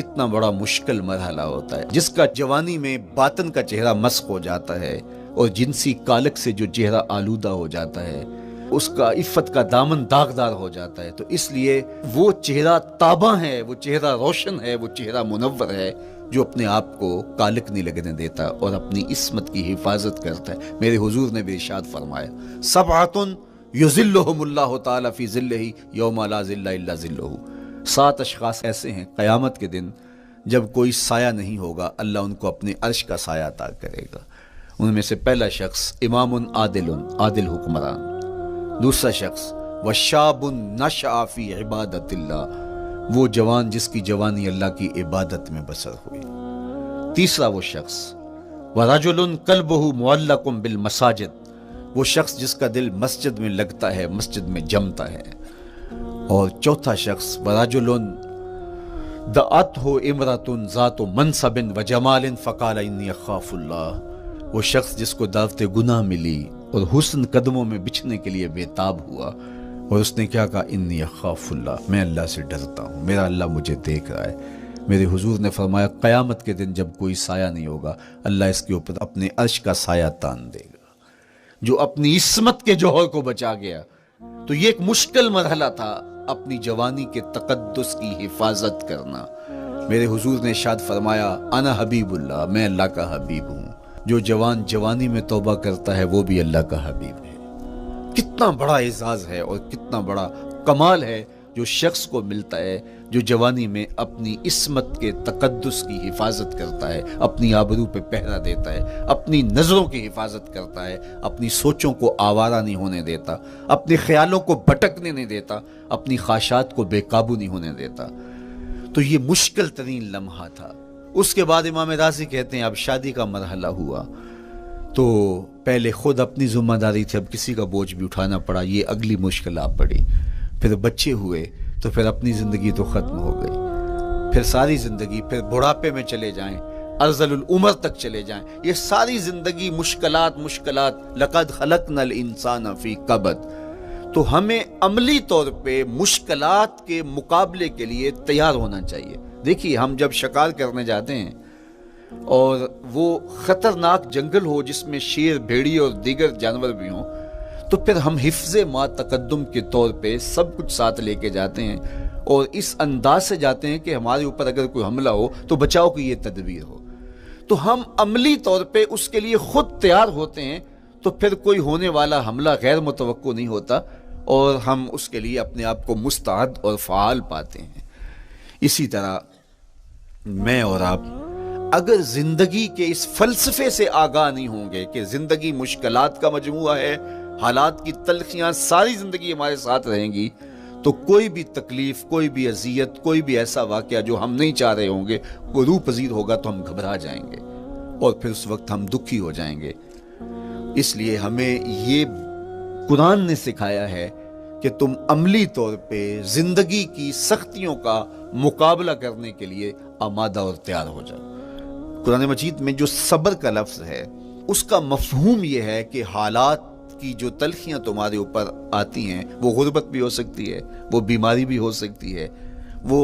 کتنا بڑا مشکل مرحلہ ہوتا ہے، جس کا جوانی میں باطن کا چہرہ مسخ ہو جاتا ہے اور جنسی کالک سے جو چہرہ آلودہ ہو جاتا ہے، اس کا عفت کا دامن داغدار ہو جاتا ہے۔ تو اس لیے وہ چہرہ تاباں ہے، وہ چہرہ روشن ہے، وہ چہرہ منور ہے جو اپنے آپ کو کالک نہیں لگنے دیتا اور اپنی عصمت کی حفاظت کرتا ہے۔ میرے حضور نے بھی ارشاد فرمایا، سبعۃ یظلھم اللہ تعالی فی ظلہ یوم لا ظل الا ظلہ، 7 اشخاص ایسے ہیں قیامت کے دن جب کوئی سایہ نہیں ہوگا، اللہ ان کو اپنے عرش کا سایہ عطا کرے گا۔ ان میں سے پہلا شخص امام عادل حکمران، دوسرا شخص وشاب نشأ فی عبادت اللہ، وہ جوان جس کی جوانی اللہ کی عبادت میں بسر ہوئی، تیسرا وہ شخص ورجل قلبہ معلق بالمساجد، وہ شخص جس کا دل مسجد میں لگتا ہے، مسجد میں جمتا ہے، اور چوتھا شخص ورجل دعتہ امرأۃ ذات منصب وجمال فقال انی اخاف اللہ، وہ شخص جس کو دعوت گناہ ملی اور حسن قدموں میں بچھنے کے لیے بےتاب ہوا، اور اس نے کیا کہا، انی اخاف اللہ، میں اللہ سے ڈرتا ہوں، میرا اللہ مجھے دیکھ رہا ہے۔ میرے حضور نے فرمایا قیامت کے دن جب کوئی سایہ نہیں ہوگا، اللہ اس کے اوپر اپنے عرش کا سایہ تان دے گا۔ جو اپنی عصمت کے جوہر کو بچا گیا، تو یہ ایک مشکل مرحلہ تھا اپنی جوانی کے تقدس کی حفاظت کرنا۔ میرے حضور نے ارشاد فرمایا، انا حبیب اللہ، میں اللہ کا حبیب ہوں۔ جو جوان جوانی میں توبہ کرتا ہے وہ بھی اللہ کا حبیب ہے۔ کتنا بڑا اعزاز ہے اور کتنا بڑا کمال ہے جو شخص کو ملتا ہے جو جوانی میں اپنی عصمت کے تقدس کی حفاظت کرتا ہے، اپنی آبرو پہ پہرا دیتا ہے، اپنی نظروں کی حفاظت کرتا ہے، اپنی سوچوں کو آوارہ نہیں ہونے دیتا، اپنے خیالوں کو بھٹکنے نہیں دیتا، اپنی خواہشات کو بے قابو نہیں ہونے دیتا۔ تو یہ مشکل ترین لمحہ تھا۔ اس کے بعد امام راضی کہتے ہیں اب شادی کا مرحلہ ہوا، تو پہلے خود اپنی ذمہ داری تھی، اب کسی کا بوجھ بھی اٹھانا پڑا، یہ اگلی مشکل آ پڑی۔ پھر بچے ہوئے تو پھر اپنی زندگی تو ختم ہو گئی، پھر ساری زندگی، پھر بڑھاپے میں چلے جائیں، ارذل العمر تک چلے جائیں، یہ ساری زندگی مشکلات لقد خلقنا الانسان فی کبد۔ تو ہمیں عملی طور پہ مشکلات کے مقابلے کے لیے تیار ہونا چاہیے۔ دیکھیے ہم جب شکار کرنے جاتے ہیں اور وہ خطرناک جنگل ہو جس میں شیر، بھیڑی اور دیگر جانور بھی ہوں، تو پھر ہم حفظ ما تقدم کے طور پہ سب کچھ ساتھ لے کے جاتے ہیں اور اس انداز سے جاتے ہیں کہ ہمارے اوپر اگر کوئی حملہ ہو تو بچاؤ کی یہ تدبیر ہو۔ تو ہم عملی طور پہ اس کے لیے خود تیار ہوتے ہیں، تو پھر کوئی ہونے والا حملہ غیر متوقع نہیں ہوتا اور ہم اس کے لیے اپنے آپ کو مستعد اور فعال پاتے ہیں۔ اسی طرح میں اور آپ اگر زندگی کے اس فلسفے سے آگاہ نہیں ہوں گے کہ زندگی مشکلات کا مجموعہ ہے، حالات کی تلخیاں ساری زندگی ہمارے ساتھ رہیں گی، تو کوئی بھی تکلیف، کوئی بھی اذیت، کوئی بھی ایسا واقعہ جو ہم نہیں چاہ رہے ہوں گے وہ روح پذیر ہوگا تو ہم گھبرا جائیں گے اور پھر اس وقت ہم دکھی ہو جائیں گے۔ اس لیے ہمیں یہ قرآن نے سکھایا ہے کہ تم عملی طور پہ زندگی کی سختیوں کا مقابلہ کرنے کے لیے آمادہ اور تیار ہو جاؤ۔ قرآن مجید میں جو صبر کا لفظ ہے اس کا مفہوم یہ ہے کہ حالات کی جو تلخیاں تمہارے اوپر آتی ہیں، وہ غربت بھی ہو سکتی ہے، وہ بیماری بھی ہو سکتی ہے، وہ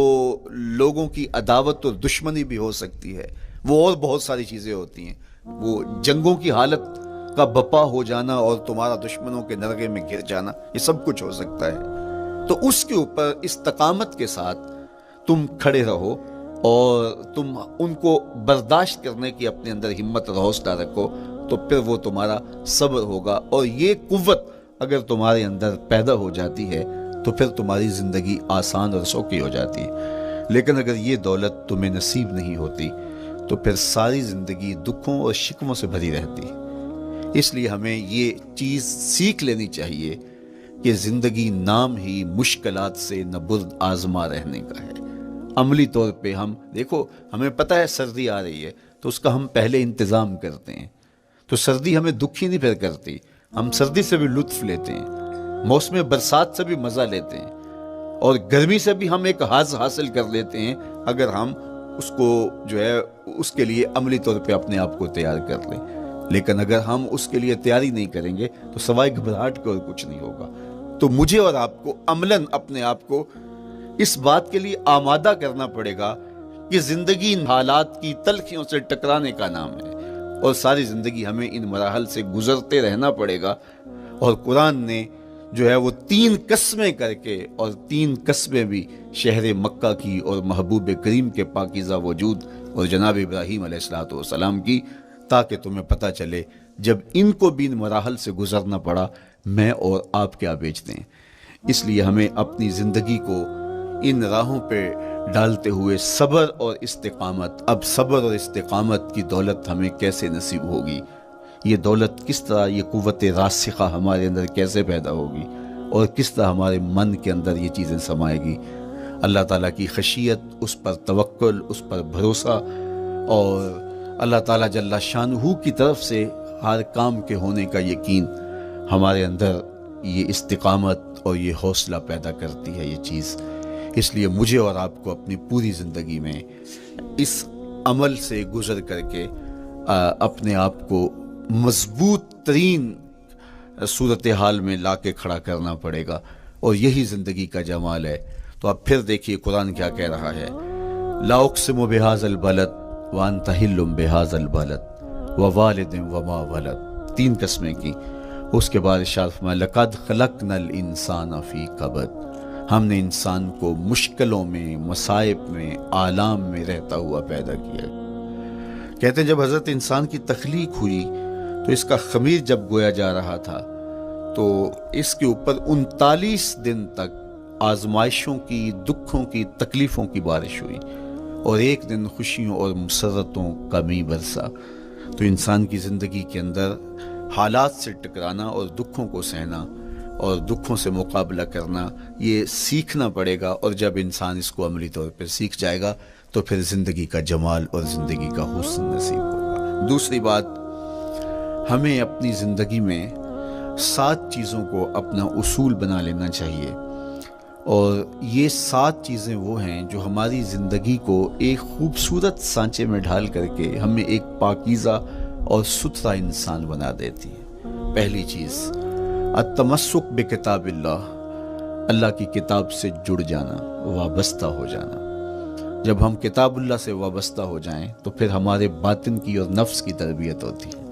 لوگوں کی عداوت اور دشمنی بھی ہو سکتی ہے، وہ اور بہت ساری چیزیں ہوتی ہیں، وہ جنگوں کی حالت کا بپا ہو جانا اور تمہارا دشمنوں کے نرغے میں گر جانا، یہ سب کچھ ہو سکتا ہے۔ تو اس کے اوپر استقامت کے ساتھ تم کھڑے رہو اور تم ان کو برداشت کرنے کی اپنے اندر ہمت اور حوصلہ رکھو، تو پھر وہ تمہارا صبر ہوگا، اور یہ قوت اگر تمہارے اندر پیدا ہو جاتی ہے تو پھر تمہاری زندگی آسان اور سوکھی ہو جاتی ہے۔ لیکن اگر یہ دولت تمہیں نصیب نہیں ہوتی تو پھر ساری زندگی دکھوں اور شکموں سے بھری رہتی۔ اس لیے ہمیں یہ چیز سیکھ لینی چاہیے کہ زندگی نام ہی مشکلات سے نہ برد آزما رہنے کا ہے۔ عملی طور پہ ہم دیکھو، ہمیں پتہ ہے سردی آ رہی ہے تو اس کا ہم پہلے انتظام کرتے ہیں، تو سردی ہمیں دکھی نہیں پھر کرتی، ہم سردی سے بھی لطف لیتے ہیں، موسم برسات سے بھی مزہ لیتے ہیں، اور گرمی سے بھی ہم ایک حاز حاصل کر لیتے ہیں اگر ہم اس کو جو ہے اس کے لیے عملی طور پہ اپنے آپ کو تیار کر لیں۔ لیکن اگر ہم اس کے لیے تیاری نہیں کریں گے تو سوائے گھبراہٹ کے اور کچھ نہیں ہوگا۔ تو مجھے اور آپ کو عملاً اپنے آپ کو اس بات کے لیے آمادہ کرنا پڑے گا کہ زندگی ان حالات کی تلخیوں سے ٹکرانے کا نام ہے، اور ساری زندگی ہمیں ان مراحل سے گزرتے رہنا پڑے گا۔ اور قرآن نے جو ہے وہ 3 قسمیں کر کے، اور 3 قسمیں بھی شہر مکہ کی اور محبوب کریم کے پاکیزہ وجود اور جناب ابراہیم علیہ السلام کی، تاکہ تمہیں پتہ چلے جب ان کو بھی ان مراحل سے گزرنا پڑا، میں اور آپ کیا بیچتے ہیں۔ اس لیے ہمیں اپنی زندگی کو ان راہوں پہ ڈالتے ہوئے صبر اور استقامت، اب صبر اور استقامت کی دولت ہمیں کیسے نصیب ہوگی، یہ دولت کس طرح، یہ قوت راسخہ ہمارے اندر کیسے پیدا ہوگی، اور کس طرح ہمارے من کے اندر یہ چیزیں سمائے گی۔ اللہ تعالیٰ کی خشیت، اس پر توکل، اس پر بھروسہ، اور اللہ تعالیٰ جل شانہ کی طرف سے ہر کام کے ہونے کا یقین ہمارے اندر یہ استقامت اور یہ حوصلہ پیدا کرتی ہے یہ چیز۔ اس لیے مجھے اور آپ کو اپنی پوری زندگی میں اس عمل سے گزر کر کے اپنے آپ کو مضبوط ترین صورتحال میں لا کے کھڑا کرنا پڑے گا، اور یہی زندگی کا جمال ہے۔ تو اب پھر دیکھیے قرآن کیا کہہ رہا ہے، لا اقسم بہذا البلد وانت حل بہذا البلد ووالد وما ولد، 3 قسمیں کی۔ اس کے بعد ارشاد فرمایا لقد خلقنا الانسان فی کبد، ہم نے انسان کو مشکلوں میں، مصائب میں، آلام میں رہتا ہوا پیدا کیا۔ کہتے ہیں جب حضرت انسان کی تخلیق ہوئی تو اس کا خمیر جب گویا جا رہا تھا تو اس کے اوپر 39 دن تک آزمائشوں کی، دکھوں کی، تکلیفوں کی بارش ہوئی، اور 1 دن خوشیوں اور مسرتوں کا می برسا۔ تو انسان کی زندگی کے اندر حالات سے ٹکرانا اور دکھوں کو سہنا اور دکھوں سے مقابلہ کرنا، یہ سیکھنا پڑے گا، اور جب انسان اس کو عملی طور پر سیکھ جائے گا تو پھر زندگی کا جمال اور زندگی کا حسن نصیب ہوگا۔ دوسری بات، ہمیں اپنی زندگی میں 7 چیزوں کو اپنا اصول بنا لینا چاہیے، اور یہ 7 چیزیں وہ ہیں جو ہماری زندگی کو ایک خوبصورت سانچے میں ڈھال کر کے ہمیں ایک پاکیزہ اور ستھرا انسان بنا دیتی ہے۔ پہلی چیز، التمسک بکتاب اللہ، اللہ کی کتاب سے جڑ جانا، وابستہ ہو جانا۔ جب ہم کتاب اللہ سے وابستہ ہو جائیں تو پھر ہمارے باطن کی اور نفس کی تربیت ہوتی ہے،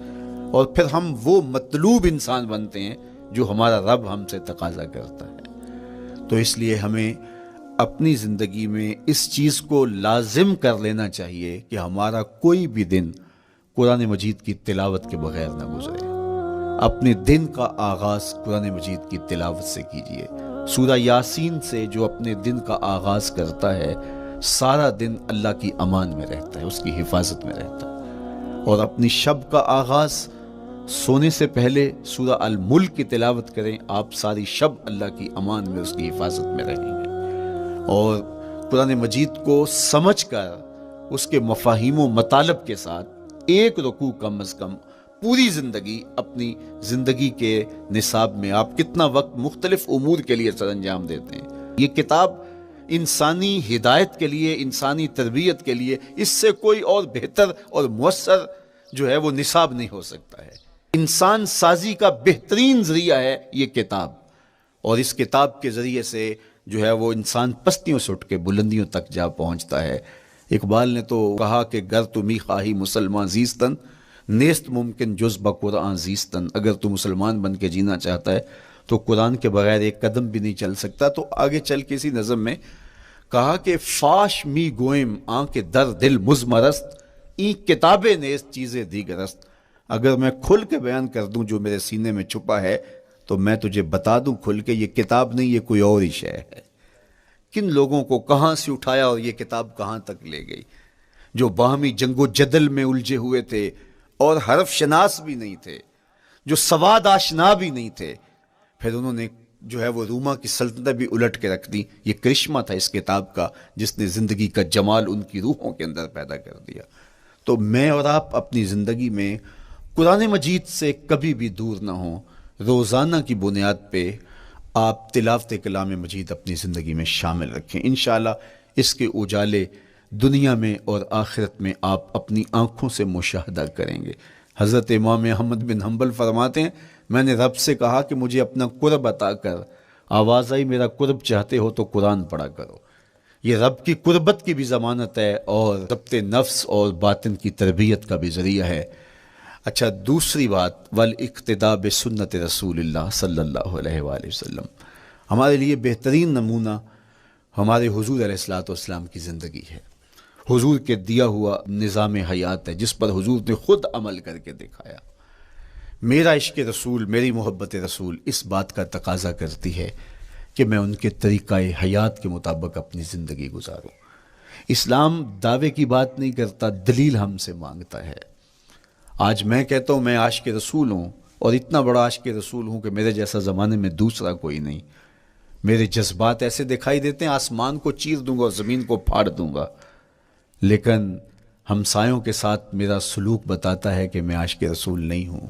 اور پھر ہم وہ مطلوب انسان بنتے ہیں جو ہمارا رب ہم سے تقاضا کرتا ہے۔ تو اس لیے ہمیں اپنی زندگی میں اس چیز کو لازم کر لینا چاہیے کہ ہمارا کوئی بھی دن قرآن مجید کی تلاوت کے بغیر نہ گزرے۔ اپنے دن کا آغاز قرآن مجید کی تلاوت سے کیجیے۔ سورہ یاسین سے جو اپنے دن کا آغاز کرتا ہے، سارا دن اللہ کی امان میں رہتا ہے، اس کی حفاظت میں رہتا ہے۔ اور اپنی شب کا آغاز سونے سے پہلے سورہ الملک کی تلاوت کریں، آپ ساری شب اللہ کی امان میں، اس کی حفاظت میں رہیں گے۔ اور قرآن مجید کو سمجھ کر اس کے مفاہیم و مطالب کے ساتھ 1 رکوع کم از کم پوری زندگی، اپنی زندگی کے نصاب میں آپ کتنا وقت مختلف امور کے لیے سر انجام دیتے ہیں۔ یہ کتاب انسانی ہدایت کے لیے، انسانی تربیت کے لیے، اس سے کوئی اور بہتر اور مؤثر جو ہے وہ نصاب نہیں ہو سکتا ہے۔ انسان سازی کا بہترین ذریعہ ہے یہ کتاب، اور اس کتاب کے ذریعے سے جو ہے وہ انسان پستیوں سے اٹھ کے بلندیوں تک جا پہنچتا ہے۔ اقبال نے تو کہا کہ گر تمی خواہی مسلمان زیستن، نیست ممکن جز بقرآن زیستن، اگر تو مسلمان بن کے جینا چاہتا ہے تو قرآن کے بغیر ایک قدم بھی نہیں چل سکتا۔ تو آگے چل کے اسی نظم میں کہا کہ فاش می گوئم آنکھ در دل مزمرست، این کتابیں نیست چیزیں دیگرست، اگر میں کھل کے بیان کر دوں جو میرے سینے میں چھپا ہے تو میں تجھے بتا دوں کھل کے یہ کتاب نہیں، یہ کوئی اور ہی شے ہے۔ کن لوگوں کو کہاں سے اٹھایا اور یہ کتاب کہاں تک لے گئی، جو باہمی جنگ و جدل میں الجھے ہوئے تھے اور حرف شناس بھی نہیں تھے، جو سواد آشنا بھی نہیں تھے، پھر انہوں نے جو ہے وہ روما کی سلطنت بھی الٹ کے رکھ دی۔ یہ کرشمہ تھا اس کتاب کا جس نے زندگی کا جمال ان کی روحوں کے اندر پیدا کر دیا۔ تو میں اور آپ اپنی زندگی میں قرآن مجید سے کبھی بھی دور نہ ہوں، روزانہ کی بنیاد پہ آپ تلاوت کلام مجید اپنی زندگی میں شامل رکھیں۔ انشاءاللہ اس کے اجالے دنیا میں اور آخرت میں آپ اپنی آنکھوں سے مشاہدہ کریں گے۔ حضرت امام احمد بن حنبل فرماتے ہیں، میں نے رب سے کہا کہ مجھے اپنا قرب عطا کر، آواز آئی میرا قرب چاہتے ہو تو قرآن پڑھا کرو۔ یہ رب کی قربت کی بھی ضمانت ہے اور ضبط نفس اور باطن کی تربیت کا بھی ذریعہ ہے۔ اچھا، دوسری بات، والاقتداء بسنت رسول اللہ صلی اللہ علیہ وآلہ وسلم، ہمارے لیے بہترین نمونہ ہمارے حضور علیہ الصلوۃ والسلام کی زندگی ہے، حضور کے دیا ہوا نظام حیات ہے جس پر حضور نے خود عمل کر کے دکھایا۔ میرا عشق رسول، میری محبت رسول اس بات کا تقاضا کرتی ہے کہ میں ان کے طریقہ حیات کے مطابق اپنی زندگی گزاروں۔ اسلام دعوے کی بات نہیں کرتا، دلیل ہم سے مانگتا ہے۔ آج میں کہتا ہوں میں عاشق رسول ہوں، اور اتنا بڑا عاشق رسول ہوں کہ میرے جیسا زمانے میں دوسرا کوئی نہیں۔ میرے جذبات ایسے دکھائی دیتے ہیں آسمان کو چیر دوں گا اور زمین کو پھاڑ دوں گا، لیکن ہمسایوں کے ساتھ میرا سلوک بتاتا ہے کہ میں عاشق رسول نہیں ہوں۔